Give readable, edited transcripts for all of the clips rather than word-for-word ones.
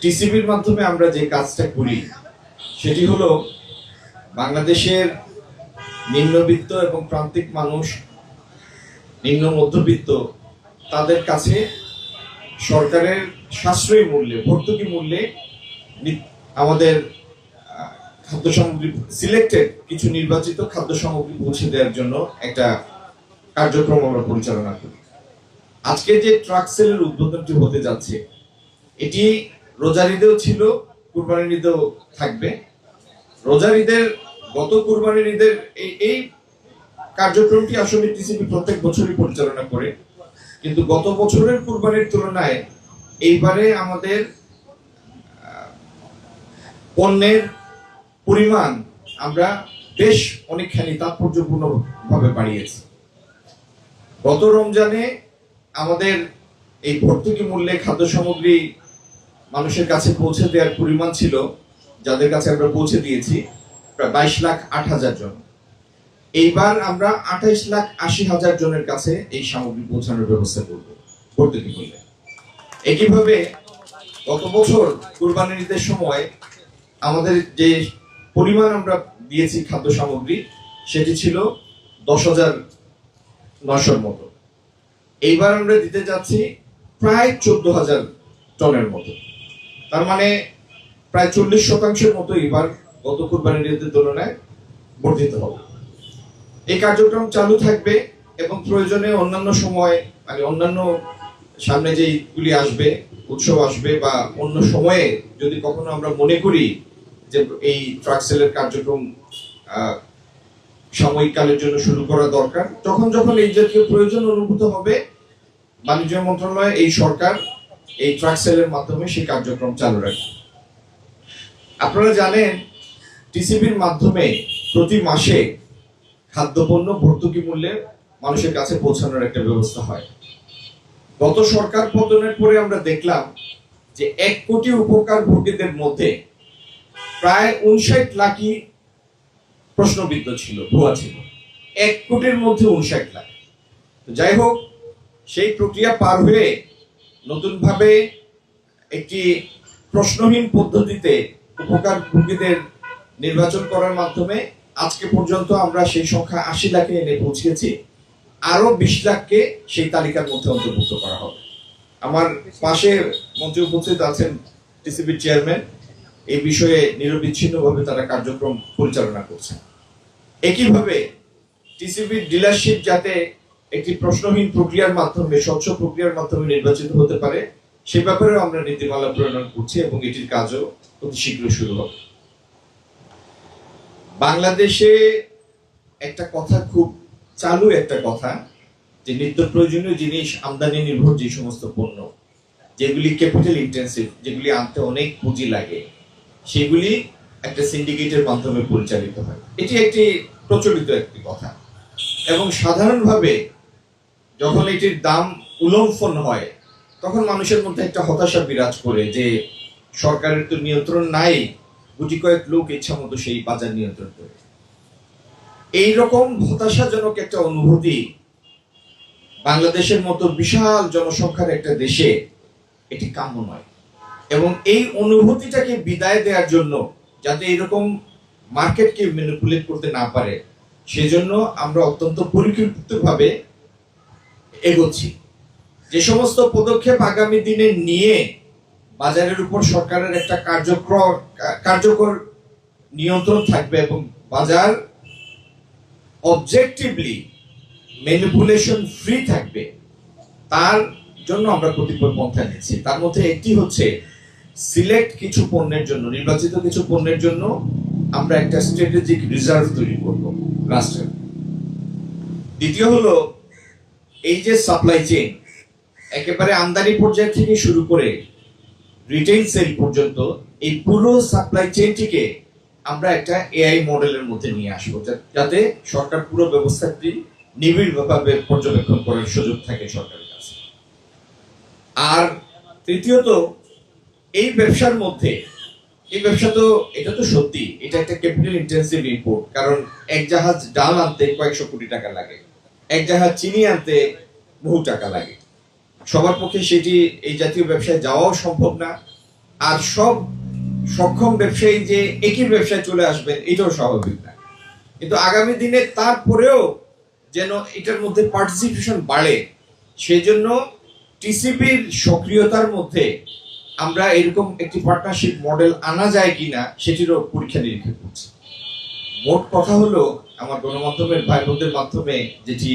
টিসিবির মাধ্যমে আমরা যে কাজটা করি সেটি হলো বাংলাদেশের নিম্নবিত্ত এবং প্রান্তিক মানুষ, নিম্ন মধ্যবিত্ত, তাদের কাছে সরকারের সাশ্রয়ী মূল্যে, ভর্তুকি মূল্যে আমাদের খাদ্য সামগ্রী, সিলেক্টেড কিছু নির্বাচিত খাদ্য সামগ্রী পৌঁছে দেওয়ার জন্য একটা কার্যক্রম আমরা পরিচালনা করি। আজকে যে ট্রাক সেলের উদ্বোধনটি হতে যাচ্ছে, এটি রোজার ঈদেও ছিল, কুরবানির ঈদেও থাকবে। রোজার ঈদের, গত কুরবানির ঈদের এই কার্যক্রমটি আসলে টিসিবি প্রত্যেক বছরই পরিচালনা করে, কিন্তু গত বছরের কুরবানির তুলনায় এইবারে আমাদের পণ্যের পরিমাণ আমরা বেশ অনেকখানি তাৎপর্যপূর্ণ ভাবে বাড়িয়েছি। গত রমজানে আমাদের এই ভর্তুকি মূল্যে খাদ্য সামগ্রী মানুষের কাছে পৌঁছে দেওয়ার পরিমাণ ছিল, যাদের কাছে আমরা পৌঁছে দিয়েছি, প্রায় 22,08,000 জন। এইবার আমরা 28,80,000 জনের কাছে এই সামগ্রী পৌঁছানোর ব্যবস্থা করব ভর্তুকি মূল্যে। একইভাবে গত বছর কুরবানির ঈদের সময় আমাদের যে পরিমাণ আমরা দিয়েছি খাদ্য সামগ্রী, সেটি ছিল 10,900 মতো। এইবার আমরা দিতে যাচ্ছি প্রায় 14,000 টনের মতো। তার মানে প্রায় 40% মতো এবার গত কুরবানির ঈদের তুলনায় বর্ধিত হবে। এই কার্যক্রম চালু থাকবে এবং প্রয়োজনে অন্যান্য সময়, মানে অন্যান্য সামনে যেগুলি আসবে, উৎসব আসবে বা অন্য সময়ে যদি কখনো আমরা মনে করি যে এই ট্রাক সেলের কার্যক্রম সাময়িক কালের জন্য শুরু করা দরকার, যখন যখন এই জাতীয় প্রয়োজন অনুভূত হবে, বাণিজ্য মন্ত্রণালয়, এই সরকার এই ট্রাক সেলের মাধ্যমে সেই কার্যক্রম চালু রাখবে। আপনারা জানেন, টিসিবির মাধ্যমে প্রতি মাসে খাদ্যপণ্য ভর্তুকি মূল্যে মানুষের কাছে পৌঁছানোর একটা ব্যবস্থা হয়। গত সরকার পতনের পরে আমরা দেখলাম যে 1 কোটি উপকারভোগীদের মধ্যে প্রায় 59 লাখই প্রশ্নবিদ্ধ ছিল, ভুয়া ছিল। 1 কোটির মধ্যে 59 লাখ। যাই হোক, সেই প্রক্রিয়া পার হয়ে নতুনভাবে একটি প্রশ্নহীন পদ্ধতিতে উপকারভোগীদের নির্বাচন করার মাধ্যমে আজকে পর্যন্ত আমরা সেই সংখ্যা 80 লাখে এনে পৌঁছেছি। আরো 20 লাখকে সেই তালিকার মধ্যে অন্তর্ভুক্ত করা হবে। আমার পাশে মঞ্চে উপস্থিত আছেন টিসিবির চেয়ারম্যান, এই বিষয়ে নিরবিচ্ছিন্নভাবে তারা কার্যক্রম পরিচালনা করছে। একইভাবে টিসিবির ডিলারশিপ যাতে একটি প্রশ্নহীন প্রক্রিয়ার মাধ্যমে, স্বচ্ছ প্রক্রিয়ার মাধ্যমে নির্বাচিত হতে পারে, সে ব্যাপারেও আমরা নীতিমালা প্রণয়ন করছি এবং এটির কাজও অতি শীঘ্রই শুরু হবে। বাংলাদেশে একটা কথা, খুব চালু একটা কথা, যে নিত্য প্রয়োজনীয় জিনিস আমদানি নির্ভর যে সমস্ত পণ্য, যেগুলি ক্যাপিটাল ইন্টেন্সিভ, যেগুলি আনতে অনেক পুঁজি লাগে, সেগুলি একটা সিন্ডিকেটের মাধ্যমে পরিচালিত হয়। এটি একটি প্রচলিত একটি কথা এবং সাধারণভাবে যখন এটির দাম উল্লঙ্ঘন হয়, তখন মানুষের মধ্যে একটা হতাশা বিরাজ করে যে সরকারের তো নিয়ন্ত্রণ নাই, গুটি কয়েক লোক ইচ্ছা মতো সেই বাজার নিয়ন্ত্রণ করে। এইরকম হতাশাজনক একটা অনুভূতি বাংলাদেশের মতো বিশাল জনসংখ্যার একটা দেশে এটি কাম্য নয়। এবং এই অনুভূতিটাকে বিদায় দেওয়ার জন্য, যাতে এরকম মার্কেটকে ম্যানিপুলেট করতে না পারে, সেজন্য আমরা অত্যন্ত পরিকল্পিতভাবে এগোচ্ছি। যে সমস্ত পদক্ষেপ আগামী দিনে নিয়ে বাজারের উপর সরকারের একটা কার্যকর নিয়ন্ত্রণ থাকবে এবং বাজার অবজেক্টিভলি ম্যানিপুলেশন ফ্রি থাকবে, তার জন্য আমরা কতিপয় পন্থা নিচ্ছি। তার মধ্যে একটি হচ্ছে সিলেক্ট কিছু পণ্যের জন্য, নির্বাচিত কিছু পণ্যের জন্য আমরা একটা স্ট্র্যাটেজিক রিজার্ভ তৈরি করব রাষ্ট্রের। দ্বিতীয় হলো এই যে সাপ্লাই চেইন, একেবারে আমদানি পর্যায় থেকে শুরু করে রিটেইল সেল পর্যন্ত, এই পুরো সাপ্লাই চেইনটিকে আমরা একটা এআই মডেলের মধ্যে নিয়ে আসবো, যাতে সরকার পুরো ব্যবস্থাটি নিবিড়ভাবে পর্যবেক্ষণ করার সুযোগ থাকে সরকারের কাছে। আর তৃতীয়ত, এই ব্যবসার মধ্যে, এই ব্যবসা তো, এটা তো সত্যি, এটা একটা ক্যাপিটাল ইন্টেন্সিভ ইম্পোর্ট, কারণ এক জাহাজ ডাল আনতে কয়েকশো কোটি টাকা লাগে, এক জাহাজ চিনি আনতে বহু টাকা লাগে। সবার পক্ষে সেটি, এই জাতীয় ব্যবসায় যাওয়াও সম্ভব না। আর সব সক্ষম ব্যবসায়ী যে একই ব্যবসায় চলে আসবেন এটাও স্বাভাবিক না। কিন্তু আগামী দিনে তারপরেও যেন এটার মধ্যে পার্টিসিপেশন বাড়ে, সেই জন্য টিসিবির সক্রিয়তার মধ্যে আমরা এরকম একটি পার্টনারশিপ মডেল আনা যায় কিনা সেটিরও পরীক্ষা নিরীক্ষা করছি। মোট কথা হলো, আমার গণমাধ্যমের ভাই বোনদের মাধ্যমে যেটি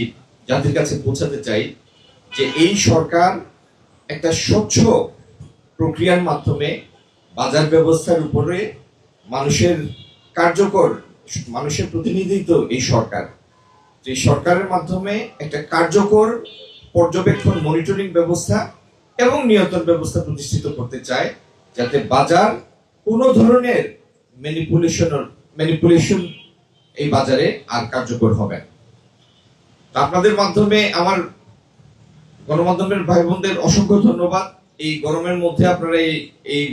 জাতির কাছে পৌঁছাতে চাই, যে এই সরকার একটা স্বচ্ছ প্রক্রিয়ার মাধ্যমে বাজার ব্যবস্থার উপরে মানুষের মানুষের প্রতিনিধিত্ব এই সরকার, যে সরকারের মাধ্যমে একটা কার্যকর পর্যবেক্ষণ মনিটরিং ব্যবস্থা এবং নিয়ন্ত্রণ ব্যবস্থা প্রতিষ্ঠিত করতে চায়, যাতে বাজার কোনো ধরনের ম্যানিপুলেশন এই বাজারে আর কার্যকর হবে না। আপনাদের মাধ্যমে আমার গণমাধ্যমের ভাই বোনদের অসংখ্য ধন্যবাদ। এই গরমের মধ্যে আপনারা এই